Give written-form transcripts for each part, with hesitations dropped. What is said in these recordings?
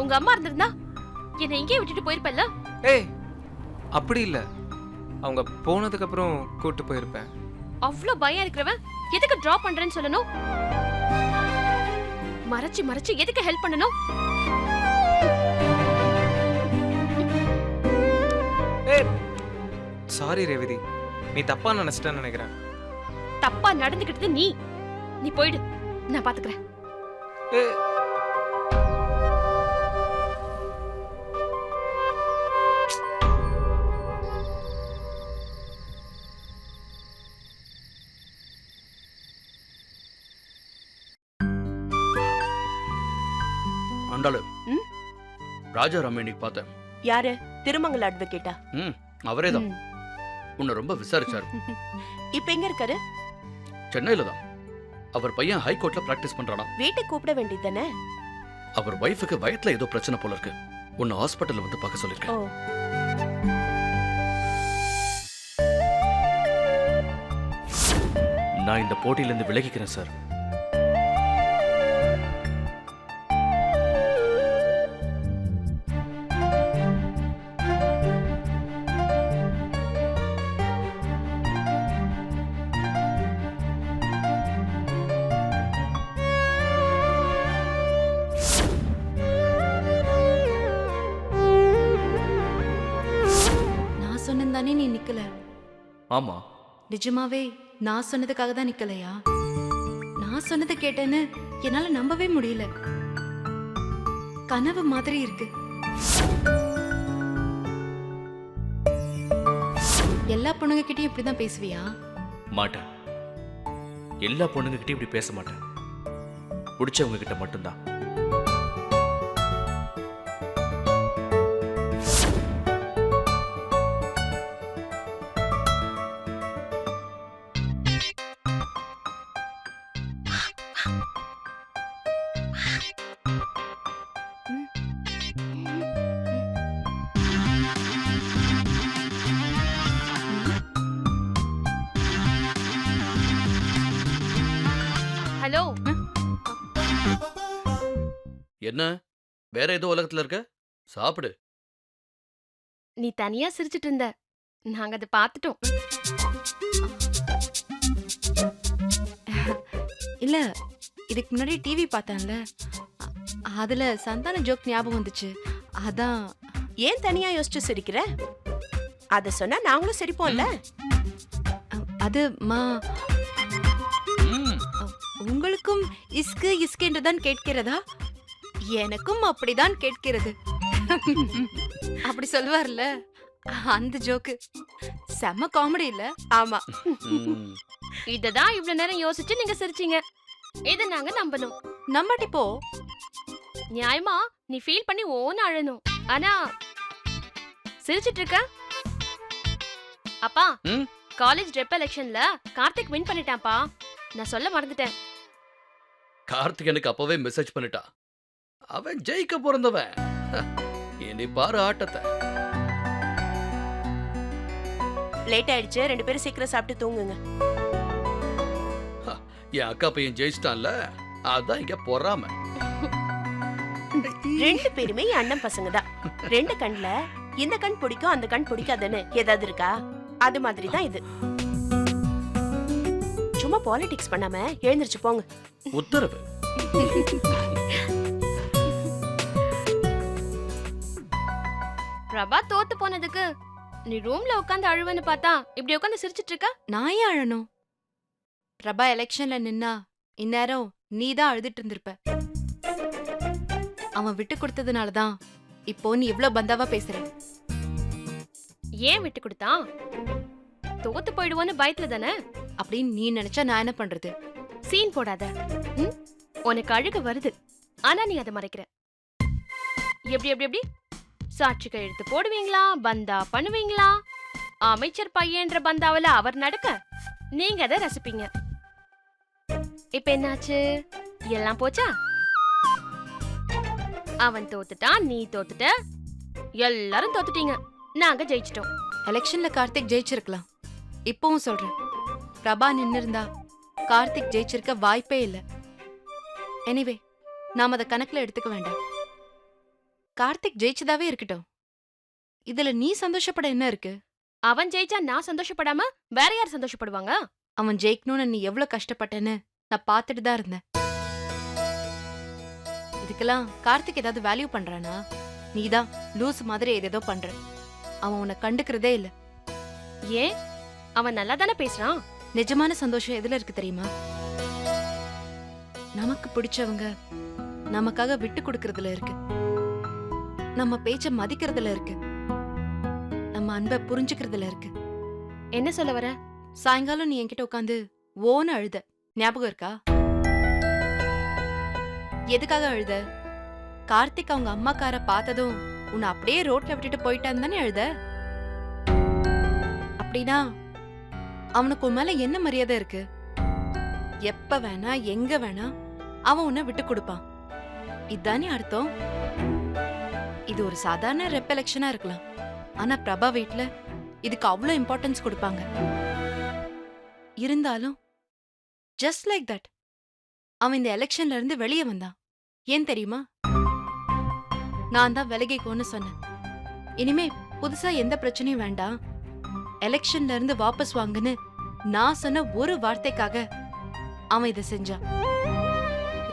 உங்க அம்மா இருந்திருந்தா என்னை இங்கே விட்டுட்டு போயிருப்பல்ல. ஏய் அப்படி இல்ல, அவங்க போனதுக்கு அப்புறம் கூட்டு போயிருப்பேன். அவ்வளவு பயம் இருக்கிறவன் எதுக்கு டிராப் பண்றேன்னு சொல்லணும்? மறைச்சு மறைச்சு எதுக்கு ஹெல்ப் பண்ணணும்? ஏய் சாரி ரேவதி, நீ தப்பா நினைச்சிட்டேன்னு நினைக்கிறேன். தப்பா நடந்துக்கிட்டது நீ. நீ போயிடு, நான் பாத்துக்கிறேன். ஏய் ஆண்டாளு, ராஜாராம் இன்னைக்கு பார்த்தேன். யாரு? திருமங்கல அட்வொகேட்டா? அவரே தான். உன்னை ரொம்ப விசாரிச்சாரு. இப்ப எங்க இருக்காரு? சென்னையில தான். அவர் பையன் ஹைகோர்ட்ல பிராக்டிஸ் பண்றானா. வீட்டுக்கு கூப்பிட வேண்டியதானே? அவர் வைஃபுக்கு வயத்துல ஏதோ பிரச்சனை போல இருக்கு. உன்னை ஹாஸ்பிட்டல்ல வந்து பார்க்க சொல்லிருக்கேன். நான் இந்த போட்டியில இருந்து விலகிக்கிறேன் சார். தானே நீ நிக்கல? ஆமா. நிஜமாவே நான் சொன்னதுக்காக தான் நிக்கலையா? நான் சொன்னதை கேட்டேன்னு என்னால நம்பவே முடியல. கனவு மாதிரி இருக்கு. எல்லா பொண்ணுங்க கிட்டயும் இப்படிதான் பேசுவியா? மாட்டேன். எல்லா பொண்ணுங்க கிட்டயும் இப்படி பேச மாட்டேன். பிடிச்சவங்க கிட்ட மட்டும்தான். ஹலோ. என்ன வேற ஏதோ உலகத்துல இருக்க? சாப்பிடு. நீ தனியா சிரிச்சிட்டு இருந்த, நாங்க அதை பார்த்துட்டோம். இல்ல, இதுக்கு முன்னாடி டிவி பார்த்தேன்ல, அதுல சந்தான ஜோக் ஞாபகம் வந்துச்சு. அதான். ஏன் தனியா யோசிச்சு சிரிக்கிற? அத சொன்னா நாங்களும் சிரிப்போம்ல. அது மா, உங்களுக்கும் இஸ்கு இஸ்கென்றுதான் கேட்கிறதா? எனக்கும் அப்படிதான் கேட்கிறது. அப்படி சொல்வார்ல, அந்த ஜோக்கு செம்ம காமெடி இல்ல? ஆமா. இததான் இவ்வளவு நேரம் யோசிச்சு நீங்க சிரிச்சீங்க. இத நாங்க நம்பணும். நம்பட்டி போ. நியாயமா நீ ஃபீல் பண்ணி ஓன்னு அழணும். ஆனா சிரிச்சிட்டு இருக்க. அப்பா, காலேஜ் ரெப் எலெக்ஷன்ல கார்த்திக் வின் பண்ணிட்டான்ப்பா. நான் சொல்ல மறந்துட்டேன். கார்த்திக் எனக்கு அப்பவே மெசேஜ் பண்ணிட்டா. அவன் ஜெயிக்க பிறந்தவன். இனி பாரு ஆட்டத்தை. லேட் ஆயிடுச்சு, 2 பேரும் சீக்கிரம் சாப்பிட்டு தூங்குங்க. என் அக்கா பையன் ஜெயிச்சிட்டான்ல, அதான் இங்க பொறாம. 2 பேருமே என் அண்ணன் பசங்க தான். 2 கண்ல இந்த கண் பிடிக்கும் அந்த கண் பிடிக்காதுன்னு ஏதாவது இருக்கா? அது மாதிரி தான் இது. சும்மா பாலிடிக்ஸ் பண்ணாம எழுந்திருச்சு போங்க. உத்தரவு. பிரபா தோத்து போனதுக்கு நீ ரூம்ல உட்கார்ந்து அழுவன்னு பார்த்தா இப்படி உட்கார்ந்து சிரிச்சிட்டு இருக்க. நான் ஏன் அழணும்? பிரபா எலெக்ஷன்ல நின்னா இந்நேரம் நீ தான் அழுதுட்டு இருந்திருப்ப. அவன் விட்டு கொடுத்ததுனாலதான் இப்போ நீ இவ்ளோ பந்தாவா பேசுற. ஏன் விட்டு கொடுத்தான்? தோத்து போயிடுவோன்னு பயத்துல தானே. அப்படின்னு நீ நினைச்சா நான் என்ன பண்றது? சீன் போடாத. உனக்கு அழுக வருது, ஆனா நீ அதை மறைக்கிற. எப்படி எப்படி எப்படி சாட்சிகள் எடுத்து போடுவீங்களா? பந்தா பண்ணுவீங்களா? அமைச்சர் பையன்ற பந்தாவில அவர் நடக்க நீங்க அதை ரசிப்பீங்க. இப்ப என்னாச்சு? எல்லாம் போச்சா? அவன் தோத்துட்டான், நீ தோத்துட்ட, எல்லாரும் தோத்துட்டீங்க, நாங்க ஜெயிச்சிட்டோம். எலெக்ஷன்ல கார்த்திக் ஜெயிச்சிருக்கலாம். இப்பவும் சொல்றேன், பிரபா நின்னு இருந்தா கார்த்திக் ஜெயிச்சிருக்க வாய்ப்பே இல்ல. எனிவே, நாம அதை கணக்குல எடுத்துக்க வேண்டாம். கார்த்திக் ஜெயிச்சதாவே இருக்கட்டும். இதுல நீ சந்தோஷப்பட என்ன இருக்கு? அவன் ஜெயிச்சா நான் சந்தோஷப்படாம வேற யார் சந்தோஷப்படுவாங்க? அவன் ஜெயிக்கணும்னு நீ எவ்வளவு கஷ்டப்பட்டேன்னு நான் பார்த்துட்டு தான் இருந்தேன். இதுக்கெல்லாம் கார்த்திக் ஏதாவது வேல்யூ பண்றானா? நீதான் லூஸ் மாதிரி ஏதேதோ பண்ற. அவன் உன்னை கண்டுக்கிறதே இல்ல. ஏன்? அவன் நல்லா தானே பேசுறான். நிஜமான சந்தோஷம் எதுல இருக்கு தெரியுமா? நமக்கு பிடிச்சவங்க நமக்காக விட்டு கொடுக்கறதுல இருக்கு. நம்ம பேச்ச மதிக்கிறதுல இருக்கு. நம்ம அன்பை புரிஞ்சுக்கிறதுல இருக்கு. என்ன சொல்ல வர? சாயங்காலம் நீ என்கிட்ட உட்காந்து ஓன்னு அழுத, ஞாபகம் இருக்கா? எதுக்காக அழுத? கார்த்திக் அவங்க அம்மாக்கார பார்த்ததும் உன்னை அப்படியே ரோட்ல விட்டுட்டு போயிட்டான்னு தானே அழுத? அப்படின்னா அவனுக்கு உன் மேல என்ன மரியாதை இருக்கு? எப்ப வேணா எங்க வேணா அவன் உன்னை விட்டு கொடுப்பான். இதானே அர்த்தம்? இது ஒரு சாதாரண ரெப்பலெக்ஷனா இருக்கலாம். ஆனா பிரபா வீட்ல இதுக்கு அவ்வளவு இம்பார்ட்டன்ஸ் கொடுப்பாங்க. இருந்தாலும் ஜஸ்ட் லைக் தட் அவன் இந்த எலெக்ஷன்ல இருந்து வெளியே வந்தான். ஏன் தெரியுமா? நான் தான் விலகிக்கோன்னு சொன்னேன். இனிமே புதுசா எந்த பிரச்சனையும் வேண்டாம், எலெக்ஷன்ல இருந்து வாபஸ் வாங்குன்னு நான் சொன்ன ஒரு வார்த்தைக்காக அவன் இதை செஞ்சான்.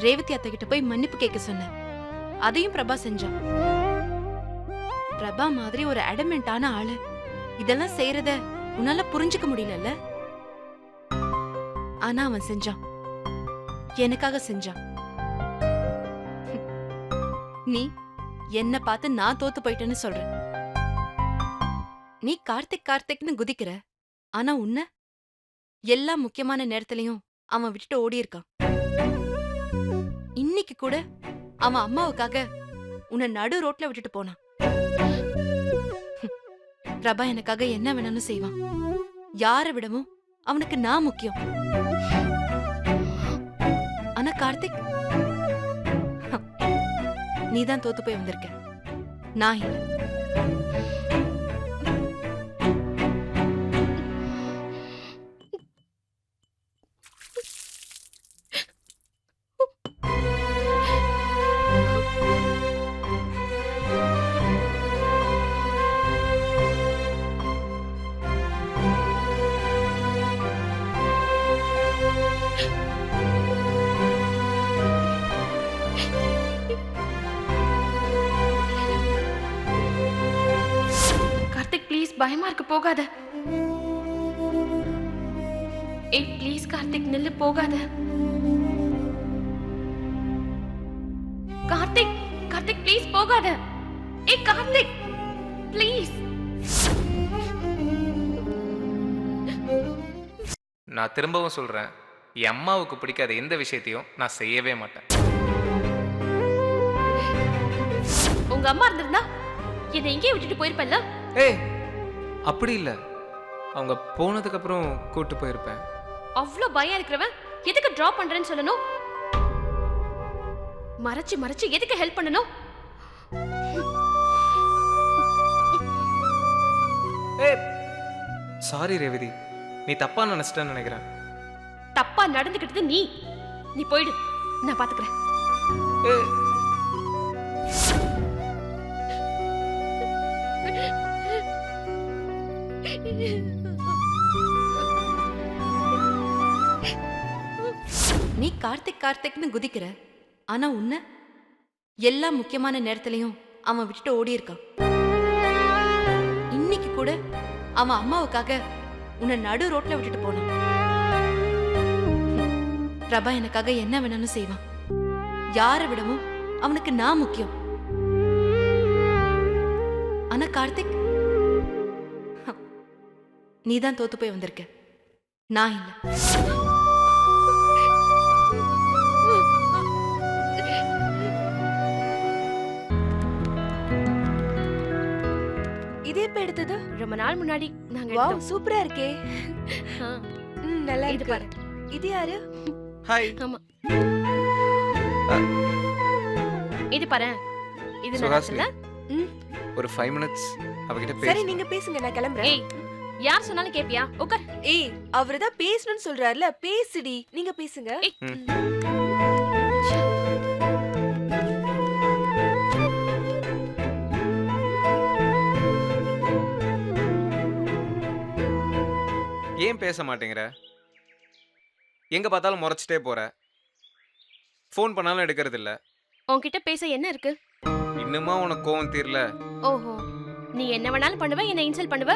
ரேவதி அத்தை கிட்ட போய் மன்னிப்பு கேட்க சொன்னேன். அதையும் பிரபா செஞ்சான். பிரபா மாதிரி ஒரு அடமெண்டான ஆளு இதெல்லாம் செய்யறத உன்னால புரிஞ்சுக்க முடியலல்ல? ஆனா அவன் செஞ்சான். எனக்காக செஞ்சான். நீ என்ன பார்த்து நான் தோத்து போயிட்டேன்னு சொல்ற. நீ கார்த்திக் கார்த்திக்னு குதிக்கிற. ஆனா உன்ன எல்லா முக்கியமான நேரத்திலையும் அவன் விட்டுட்டு ஓடி இருக்கான். இன்னைக்கு கூட அவன் அம்மாவுக்காக உன்னை நடு ரோட்ல விட்டுட்டு போனான். பிரபா எனக்காக என்ன வேணாலும் செய்வான். யாரை விடவும் அவனுக்கு நான் முக்கியம். ஆனா கார்த்திக், நீதான் தோத்து போய் வந்திருக்க, நான் இல்ல. கார்த்திக் ப்ளீஸ், பயமா இருக்கு, போகாத. ஏய் ப்ளீஸ் கார்த்திக் நில்லு, போகாத. கார்த்திக், கார்த்திக் ப்ளீஸ் போகாத. ஏய் கார்த்திக் ப்ளீஸ். நான் திரும்பவும் சொல்கிறேன், என் அம்மாவுக்கு பிடிக்காத எந்த விஷயத்தையும் நான் செய்யவே மாட்டேன். உங்க அம்மா இருந்திருந்தா என்னை எங்கேயே விட்டுட்டு போயிருப்பல்ல? ஏய் அப்படி இல்லை, அவங்க போனதுக்கப்புறம் கூட்டு போயிருப்பேன். அவ்வளோ பயம் இருக்கிறவன் எதுக்கு டிராப் பண்றேன்னு சொல்லணும்? மறைச்சு மறைச்சு எதுக்கு ஹெல்ப் பண்ணணும்? ஏய் சாரி ரேவதி, நீ தப்பா நினைச்சிட்டேன்னு நினைக்கிறேன். தப்பா நடந்துக்கிட்டது நீ. நீ போயிடு, நான் பாத்துக்கிறேன். ஏய் நீ கார்த்திக் கார்த்திக்னு குதிக்கிற. ஆனா உன்ன எல்லா முக்கியமான நேரத்திலையும் அவன் விட்டுட்டு ஓடி இருக்கான். இன்னைக்கு கூட அவன் அம்மாவுக்காக உன்னை நடு ரோட்ல விட்டுட்டு போனான். பிரபா எனக்காக என்ன வேணாலும் செய்வான். யாரை விடவும் அவனுக்கு நான் முக்கியம். ஆனா கார்த்திக், நீதான் தோத்து போய் வந்திருக்க, நான் இல்ல. இது எப்ப எடுத்தது? ரொம்ப நாள் முன்னாடி நாங்க வாவ், எடுத்தோம். சூப்பரா இருக்கே. ஆ, நல்லா இது இருக்கு. பாரு. இது யாரு? ஹாய். ஆமா, இது பாரு. இது நல்லா சுஹாசினி, இருக்குல்ல? ஒரு 5 minutes அவகிட்ட சரி பேச. நீங்க பேசுங்க, நான் கிளம்புறேன். ஏய், யார் சொன்னாலும் கேப்பியா? உட்கார். ஏய், அவர்தான் பேசணும்னு சொல்றாருல, பேசுடி. நீங்க பேசுங்க. ஏய். ஏன் பேச மாட்டேங்கிற? எங்க பார்த்தாலும் முறைச்சிட்டே போற. ஃபோன் பண்ணாலும் எடுக்கிறது இல்ல. உன்கிட்ட பேச என்ன இருக்கு? இன்னுமா உனக்கு கோவம் தீரல? ஓஹோ, நீ என்ன வேணாலும் பண்ணுவ, என்ன இன்சல்ட் பண்ணுவ.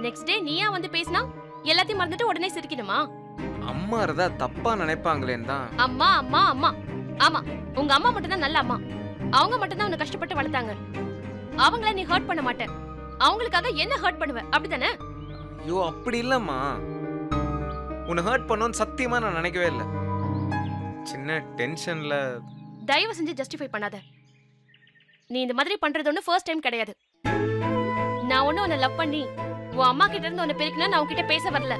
நெக்ஸ்ட் டே நீயா வந்து பேசினா எல்லாத்தையும் மறந்துட்டு உடனே சிரிக்கணுமா? அம்மா இருந்தா தப்பா நினைப்பாங்களேன்னு தான். அம்மா அம்மா அம்மா. ஆமா, உங்க அம்மா மட்டும் தான் நல்ல அம்மா. அவங்க மட்டும் தான் உன்னை கஷ்டப்பட்டு வளர்த்தாங்க. அவங்கள நீ ஹர்ட் பண்ண மாட்ட. அவங்களுக்காக என்ன ஹர்ட் பண்ணுவ, அப்படிதானே? ஐயோ அப்படி இல்லம்மா. உன்னை ஹர்ட் பண்ணோன்னு சத்தியமா நான் நினைக்கவே இல்லை. சின்ன டென்ஷன்ல. தயவு செஞ்சு ஜஸ்டிஃபை பண்ணாத. நீ இந்த மாதிரி பண்றது ஒண்ணு ஃபர்ஸ்ட் டைம் கிடையாது. நான் ஒண்ணு உன்னை லவ் பண்ணி உன் அம்மா கிட்ட இருந்து உன்னை பிரிக்கணும் நான் உன்கிட்ட பேச வரல.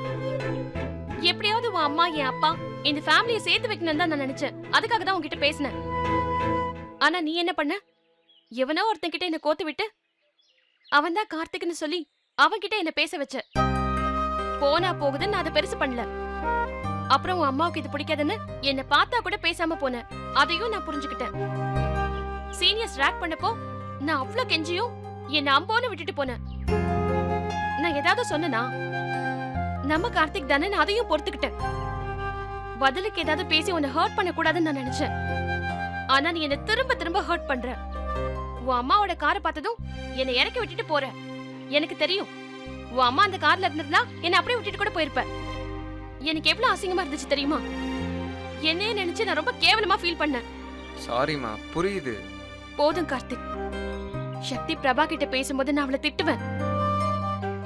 எப்படியாவது உன் அம்மா என் அப்பா இந்த ஃபேமிலியை சேர்த்து வைக்கணும்னு தான் நான் நினைச்சேன். அதுக்காக தான் உன்கிட்ட பேசினேன். ஆனா நீ என்ன பண்ண? எவனோ ஒருத்தன் கிட்ட என்ன கோத்து விட்டு அவன் தான் கார்த்திக்னு சொல்லி அவன்கிட்ட என்ன பேச வச்ச. போனா போகுதுன்னு நான் அதை பெருசு பண்ணல. அப்புறம் உன் அம்மாவுக்கு இது பிடிக்காதுன்னு என்ன பார்த்தா கூட பேசாம போன. அதையும் நான் புரிஞ்சுக்கிட்டேன். சீனியர்ஸ் ரேக் பண்ணப்போ நான் அவ்வளவு கெஞ்சியும் என்ன அம்போன்னு விட்டுட்டு போனேன். நான் ஏதாவது சொன்னனா? நம்ம கார்த்திக் தானே, நான் அதையும் பொறுத்துக்கிட்டேன். பதிலுக்கு ஏதாவது பேசி உன்னை ஹர்ட் பண்ண கூடாதுன்னு நான் நினைச்சேன். ஆனா நீ என்ன திரும்ப திரும்ப ஹர்ட் பண்ற. உன் அம்மாவோட காரை பார்த்ததும் என்னை இறக்கி விட்டுட்டு போற. எனக்கு தெரியும், உன் அம்மா அந்த கார்ல இருந்திருந்தா என்ன அப்படியே விட்டுட்டு கூட போயிருப்ப. எனக்கு எவ்வளவு அசிங்கமா இருந்துச்சு தெரியுமா? என்னையே நினைச்சு நான் ரொம்ப கேவலமா ஃபீல் பண்ணேன். சாரிம்மா, புரியுது. போதும் கார்த்திக். சக்தி பிரபா கிட்ட பேசும்போது நான் அவளை திட்டுவேன்.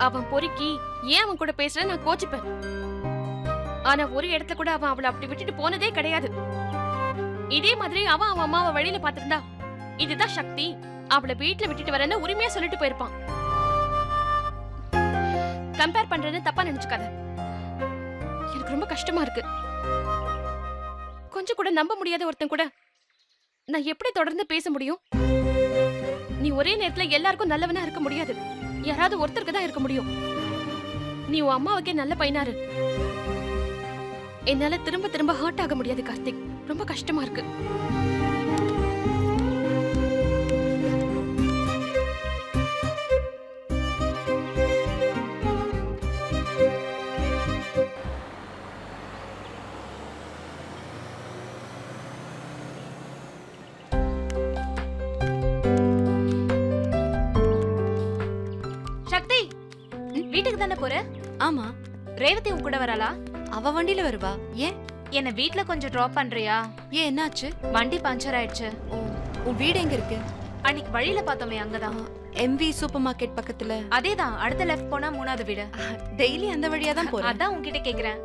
அவன் பொறுக்கி ஏன் அவன் கூட பேசுற நான் கோச்சிப்பேன். ஆனா ஒரு இடத்துல கூட அவன் அவளை அப்படி விட்டுட்டு போனதே கிடையாது. இதே மாதிரி அவன் அவன் அம்மாவை வழியில பாத்திருந்தா இதுதான் சக்தி, அவளை வீட்டுல விட்டுட்டு வரேன்னு உரிமையா சொல்லிட்டு போயிருப்பான். கம்பேர் பண்றேன்னு தப்பா நினைச்சுக்காத. எனக்கு ரொம்ப கஷ்டமா இருக்கு. கொஞ்சம் கூட நம்ப முடியாத ஒருத்தன் கூட நான் எப்படி தொடர்ந்து பேச முடியும்? நீ ஒரே நேரத்துல எல்லாருக்கும் நல்லவனா இருக்க முடியாது. யாராவது ஒருத்தருக்கு தான் இருக்க முடியும். நீ உன் அம்மாவுக்கே நல்ல பையனாரு. என்னால திரும்ப திரும்ப ஹர்ட் ஆக முடியாது கார்த்திக். ரொம்ப கஷ்டமா இருக்கு. சக்தி, வீட்டுக்கு தானே போற? ஆமா, ரேவதி உன் கூட வரலா? அவ வண்டியில வருவா. ஏன்? என்ன வீட்ல கொஞ்சம் டிராப் பண்றியா? ஏன், என்னாச்சு? வண்டி பஞ்சர் ஆயிடுச்சு. ஓ, உன் வீடு எங்க இருக்கு? அன்னைக்கு வழியில பார்த்தோமே, அங்கதான். எம்வி சூப்பர் மார்க்கெட் பக்கத்துல. அதேதான், அடுத்த லெஃப்ட் போனா 3வது வீடு. டெய்லி அந்த வழியா தான் போறேன். அதான் உன்கிட்ட கேக்குறேன்.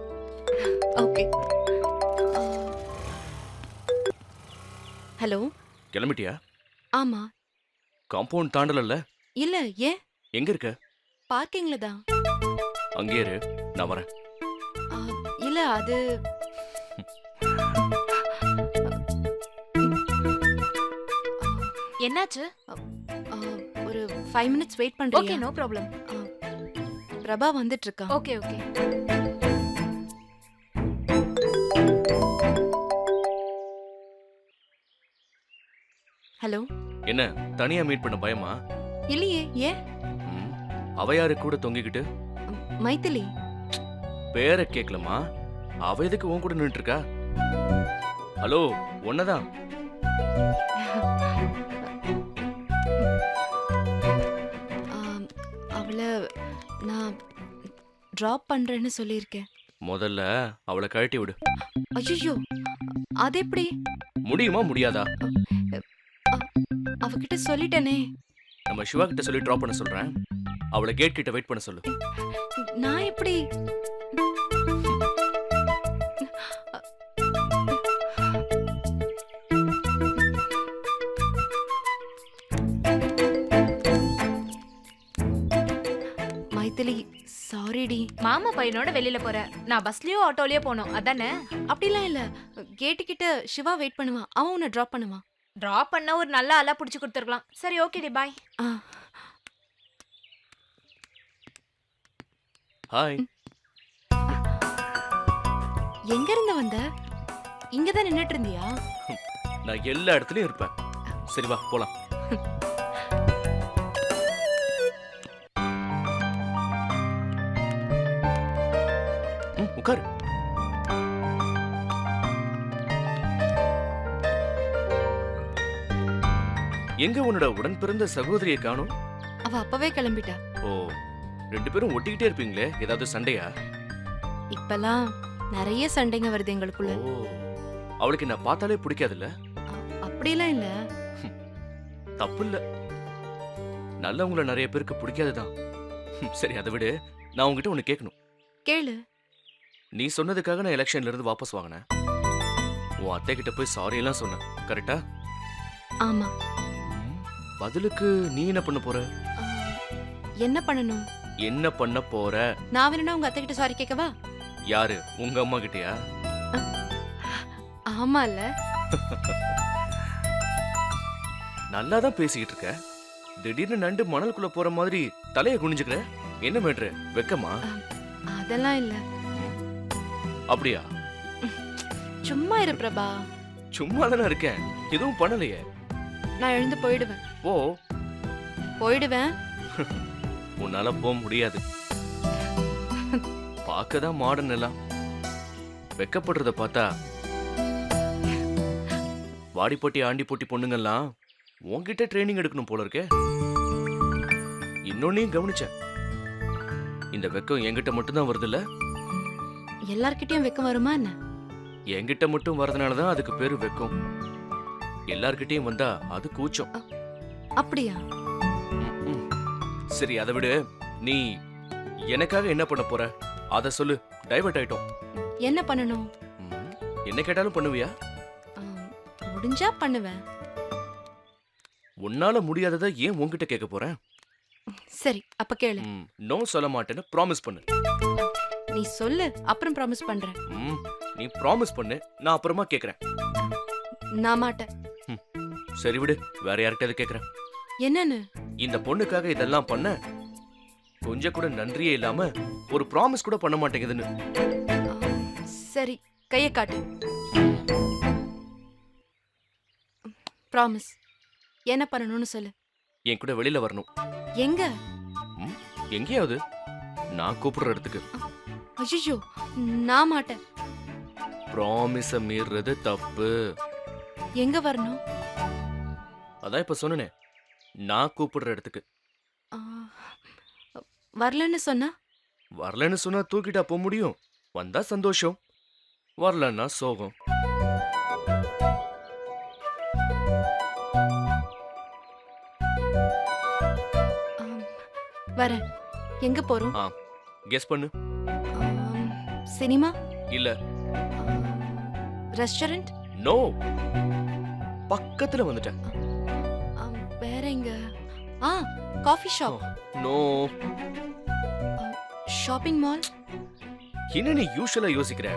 ஓகே. ஹலோ, கிளம்பிட்டியா? ஆமா. காம்பவுண்ட் தாண்டலல்ல? இல்ல, ஏன்? எங்க இருக்க? பார்க்கிங்ல தான். அங்கே இரு, நான் வரேன். இல்ல, அது என்னாச்சு? ஒரு 5 மினிட்ஸ் வெயிட் ஓகே, பண்றியா? No problem. பிரபா வந்துட்டு இருக்கா. Okay okay. ஹலோ. என்ன தனியா மீட் பண்ண பயமா? இல்லையே, ஏன்? ம், அவ யாரு கூட தொங்கிக்கிட்டு? மைதிலி. பேரை கேட்கலமா? அவ எதுக்கு உன் கூட நின்னுட்டு இருக்கா? ஹலோ, ஒன்னதான். அவளை நான் டிராப் பண்றேன்னு சொல்லியிருக்கேன். முதல்ல அவளை கழட்டி விடு. ஐயோ, அது எப்படி? முடியுமா முடியாதா? அவகிட்ட சொல்லிட்டேனே. நம்ம சிவா கிட்ட சொல்லி டிராப் பண்ண சொல்றேன். அவளை கேட் கிட்ட வெயிட் பண்ண சொல்லு. நான் எப்படி? மைதிலி, சாரிடி. மாமா பையனோட வெளியில போற. நான் பஸ்லயோ ஆட்டோலயோ போனோம், அதானே? அப்படிலாம் இல்ல. கேட்டு கிட்ட சிவா வெயிட் பண்ணுவான். அவன் உன்னை டிராப் பண்ணுவான். டிராப் பண்ண ஒரு நல்ல ஆளா புடிச்சு கொடுத்துருக்கலாம். சரி, ஓகே டி, பாய். ஹாய். எங்க இருந்து வந்த? இங்கதான் நின்னுட்டு இருந்தியா? நான் எல்லா இடத்துலயும் இருப்பேன். சரி வா போலாம். உட்காரு. எங்க உன்னோட உடன் பிறந்த சகோதரியை காணோம்? அவ அப்பவே கிளம்பிட்டா. ஓ, 2 பேரும் ஒட்டிக்கிட்டே இருப்பீங்களே, ஏதாவது சண்டையா? இப்பெல்லாம் நிறைய சண்டைங்க வருது எங்களுக்குள்ள. ஓ, அவளுக்கு என்ன பார்த்தாலே பிடிக்காதுல்ல? அப்படிலாம் இல்ல. தப்பு இல்ல, நல்லவங்கள நிறைய பேருக்கு பிடிக்காதுதான். சரி, அதை விடு. நான் உங்ககிட்ட ஒண்ணு கேட்கணும். கேளு. நீ சொன்னதுக்காக நான் எலெக்ஷன்ல இருந்து வாபஸ் வாங்கினேன். உன் அத்தை கிட்ட போய் சாரி எல்லாம் சொன்னேன், கரெக்டா? ஆமா. பதிலுக்கு நீ என்ன பண்ண போற? ஆ, என்ன பண்ணணும்? என்ன பண்ண போற? நான் வேணும்னா உங்க அத்தை கிட்ட சாரி கேட்கவா? யாரு, உங்க அம்மா கிட்டயா? ஆமா இல்ல. நல்லா தான் பேசிக்கிட்டு இருக்க, திடீர்னு நண்டு மணலுக்குள்ள போற மாதிரி தலைய குனிஞ்சுக்கிற. என்ன மேட்ரு, வெக்கமா? அதெல்லாம் இல்ல. அப்படியா? சும்மா இரு பிரபா. சும்மா தானே இருக்கேன், எதுவும் பண்ணலையே. நான் எழுந்து போயிடுவேன். ஓ, போயிடுவேன். உன்னால போக முடியாது. பார்க்கதான் மாடர்ன் எல்லாம், வெக்கப்படுறத பார்த்தா வாடிப்பட்டி ஆண்டிப்பட்டி பொண்ணுங்கெல்லாம் உன்கிட்ட ட்ரைனிங் எடுக்கணும் போல இருக்கே. இன்னொன்னையும் கவனிச்சேன், இந்த வெக்கம் என்கிட்ட மட்டும்தான் வருதுல்ல? எல்லார்கிட்டயும் வெக்கம் வருமா என்ன? என்கிட்ட மட்டும் வரதுனாலதான் அதுக்கு பேரு வெக்கம். எல்லார்கிட்டயும் வந்தா அது கூச்சம். அப்படியா? ம். சரி, அதை விடு. நீ எனக்காக என்ன பண்ண போற அத சொல்லு. டைவர்ட் ஆயிட்டோம். என்ன பண்ணணும்? ம். என்ன கேட்டாலும் பண்ணுவியா? ஆம், முடிஞ்சா பண்ணுவேன். உன்னால முடியாததை ஏன் உன்கிட்ட கேட்க போறேன்? சரி, அப்ப கேளு. நோ சொல்ல மாட்டேன்னு ப்ராமிஸ் பண்ணு. நீ சொல்லு, அப்புறம் ப்ராமிஸ் பண்றேன். ம், நீ ப்ராமிஸ் பண்ணு, நான் அப்புறமா கேக்குறேன். நான் மாட்டேன். சரி விடு, வேற யார்கிட்டயாவது கேக்குறேன். என்னன்னு? இந்த பொண்ணுக்காக இதெல்லாம் பண்ண கொஞ்சம் கூட நன்றியே இல்லாம ஒரு ப்ராமிஸ் கூட பண்ண மாட்டேங்குதுன்னு. ஆம், சரி, கைய காட்டு. ப்ராமிஸ். என்ன பண்ணணும்னு சொல்லு. என் கூட வெளியில வரணும். எங்க? எங்கேயாவது, நான் கூப்பிடுற இடத்துக்கு. ஐயோ, நான் மாட்டேன். ப்ராமிஸ மீறது தப்பு. எங்க வரணும்? அதான் இப்ப சொன்னனே, நான் கூப்பிடுற இடத்துக்கு. ஆ, வரலன்னு சொன்னா? வரலன்னு சொன்னா தூக்கிட்டா போக முடியும்? வந்தா சந்தோஷம், வரலன்னா சோகம். ஆம், வரேன். எங்க போறோம்? கெஸ் பண்ணு. ஆம், சினிமா? இல்ல. ரெஸ்டாரண்ட்? நோ, பக்கத்துல வந்துட்டேன். வேற எங்க? ஆ, coffee shop. No. Shopping mall? என்ன நீ யூஷுவலா யோசிக்கிற?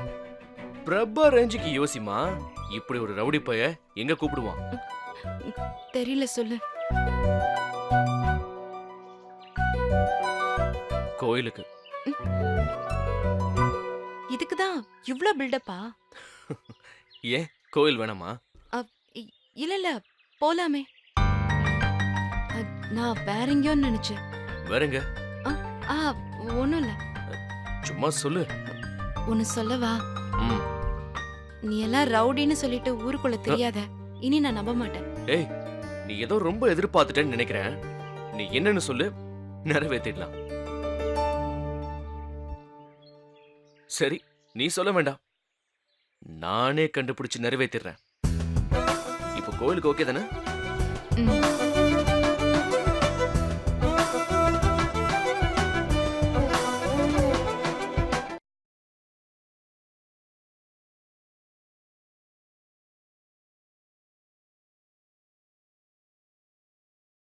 பிரபா ரேஞ்சுக்கு யோசிமா. இப்படி ஒரு ரவுடி பைய எங்க கூப்பிடுவான்? தெரியல, சொல்லு. கோயிலுக்கு. இதுக்குதான் இவ்ளோ பில்டப்பா? ஏன், கோயில் வேணாமா? இல்ல இல்ல, போலாமே. நான் வேற எங்கேயோன்னு நினைச்சேன். வேறங்க? ஒண்ணும் இல்ல. சும்மா சொல்லு. ஒன்னு சொல்லவா? ம். நீ எல்லாம் ரவுடின்னு சொல்லிட்டு ஊருக்குள்ள தெரியாத. இனி நான் நம்ப மாட்டேன். ஏய், நீ ஏதோ ரொம்ப எதிர்பார்த்துட்டேன்னு நினைக்கிறேன். நீ என்னன்னு சொல்லு, நிறைவேற்றிடலாம். சரி, நீ சொல்ல வேண்டாம், நானே கண்டுபிடிச்சு நிறைவேற்றிடுறேன். இப்போ கோயிலுக்கு ஓகே தானே? ம்.